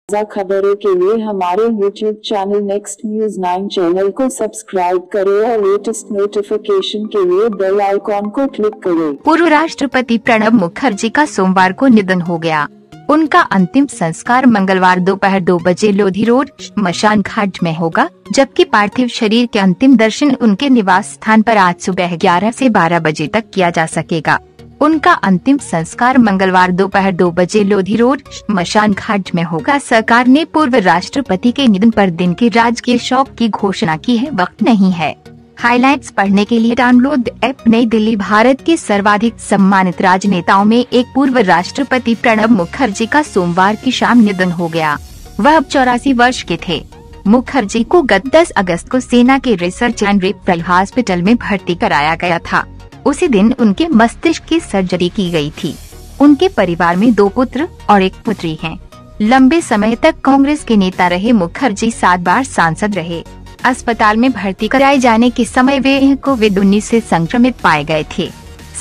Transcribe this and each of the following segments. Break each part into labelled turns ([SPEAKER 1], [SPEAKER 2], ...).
[SPEAKER 1] ताज़ा खबरों के लिए हमारे YouTube channel next news 9 channel को सब्सक्राइब करें और लेटेस्ट नोटिफिकेशन के लिए बेल आइकॉन को क्लिक करें।
[SPEAKER 2] पूर्व राष्ट्रपति प्रणब मुखर्जी का सोमवार को निधन हो गया। उनका अंतिम संस्कार मंगलवार दोपहर 2 बजे लोधी रोड श्मशान घाट में होगा, जबकि पार्थिव शरीर के अंतिम दर्शन उनके निवास स्थान पर आज सुबह 11 से 12 बजे तक किया जा सकेगा। उनका अंतिम संस्कार मंगलवार दोपहर 2 बजे लोधी रोड श्मशान घाट में होगा। सरकार ने पूर्व राष्ट्रपति के निधन पर दिन के राजकीय शोक की घोषणा की है। वक्त नहीं है। हाइलाइट्स पढ़ने के लिए डाउनलोड ऐप। नई दिल्ली। भारत के सर्वाधिक सम्मानित राजनेताओं में एक पूर्व राष्ट्रपति प्रणब मुखर्जी का सोमवार की शाम निधन हो गया। वह अब 84 वर्ष के थे। मुखर्जी को गत 10 अगस्त को सेना के रिसर्च एंड रेफरल हॉस्पिटल में भर्ती कराया गया था। उसी दिन उनके मस्तिष्क की सर्जरी की गई थी। उनके परिवार में 2 पुत्र और 1 पुत्री हैं। लंबे समय तक कांग्रेस के नेता रहे मुखर्जी 7 बार सांसद रहे। अस्पताल में भर्ती कराए जाने के समय वे कोविड-19 से संक्रमित पाए गए थे।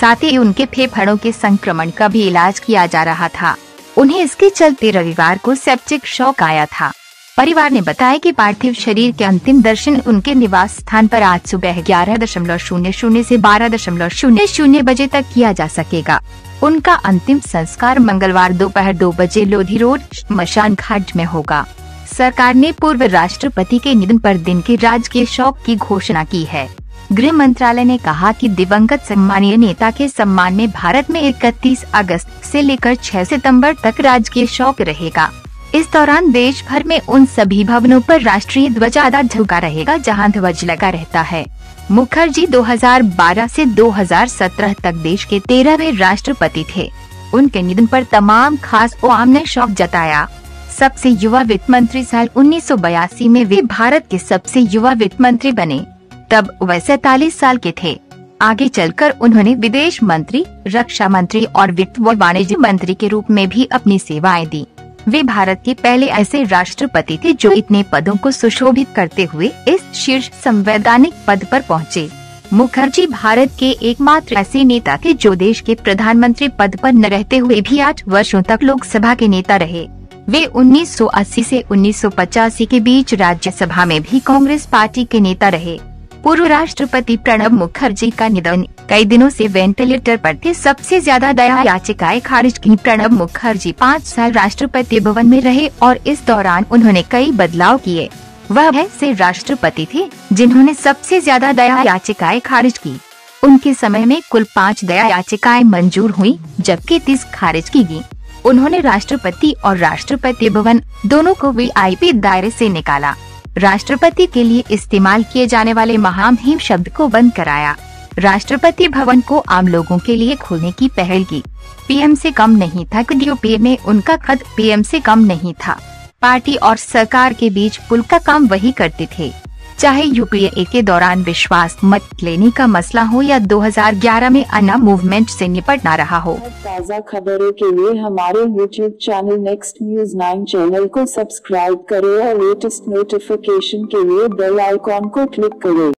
[SPEAKER 2] साथ ही उनके फेफड़ों के संक्रमण का भी इलाज किया जा रहा था। उन्हें इसके चलते रविवार को सेप्टिक शॉक आया था। परिवार ने बताया कि पार्थिव शरीर के अंतिम दर्शन उनके निवास स्थान पर आज सुबह 11:00 से 12:00 बजे तक किया जा सकेगा। उनका अंतिम संस्कार मंगलवार दोपहर 2 बजे लोधी रोड श्मशान घाट में होगा। सरकार ने पूर्व राष्ट्रपति के निधन पर दिन के राजकीय शोक की घोषणा की है। गृह मंत्रालय ने कहा कि दिवंगत सम्मानीय नेता के सम्मान में भारत में 31 अगस्त से लेकर 6 सितंबर तक राजकीय शोक रहेगा। इस दौरान देश भर में उन सभी भवनों पर राष्ट्रीय ध्वज आधा झुका रहेगा जहां ध्वज लगा रहता है। मुखर्जी 2012 से 2017 तक देश के 13वें राष्ट्रपति थे। उनके निधन पर तमाम खास अवाम ने शोक जताया। सबसे युवा वित्त मंत्री साल 1982 में वे भारत के सबसे युवा वित्त मंत्री बने। तब वह 47 साल के थे। आगे चलकर उन्होंने विदेश मंत्री, रक्षा मंत्री और वित्त व वाणिज्य मंत्री के रूप में भी अपनी सेवाएं दी। वे भारत के पहले ऐसे राष्ट्रपति थे जो इतने पदों को सुशोभित करते हुए इस शीर्ष संवैधानिक पद पर पहुंचे। मुखर्जी भारत के एकमात्र ऐसे नेता थे जो देश के प्रधानमंत्री पद पर न रहते हुए भी 8 वर्षों तक लोकसभा के नेता रहे। वे 1980 से 1985 के बीच राज्यसभा में भी कांग्रेस पार्टी के नेता रहे। पूर्व राष्ट्रपति प्रणब मुखर्जी का निधन। कई दिनों से वेंटिलेटर पर थे। सबसे ज्यादा दया याचिकाएं खारिज की। प्रणब मुखर्जी 5 साल राष्ट्रपति भवन में रहे और इस दौरान उन्होंने कई बदलाव किए। वह ऐसे राष्ट्रपति थे जिन्होंने सबसे ज्यादा दया याचिकाएं खारिज की। उनके समय में कुल 5 दया याचिकाएं मंजूर हुई, जबकि 30 खारिज की गयी। उन्होंने राष्ट्रपति और राष्ट्रपति भवन दोनों को VIP दायरे से निकाला। राष्ट्रपति के लिए इस्तेमाल किए जाने वाले महामहिम शब्द को बंद कराया। राष्ट्रपति भवन को आम लोगों के लिए खोलने की पहल की। PM से कम नहीं था। UPA में उनका कद PM से कम नहीं था। पार्टी और सरकार के पुल का पुल का काम वही करते थे, चाहे UPA के दौरान विश्वास मत लेने का मसला हो या 2011 में अन्ना मूवमेंट से निपटना रहा हो।
[SPEAKER 1] ताज़ा खबरों के लिए हमारे YouTube channel next news 9 channel को सब्सक्राइब करें और लेटेस्ट नोटिफिकेशन के लिए बेल आइकॉन को क्लिक करें।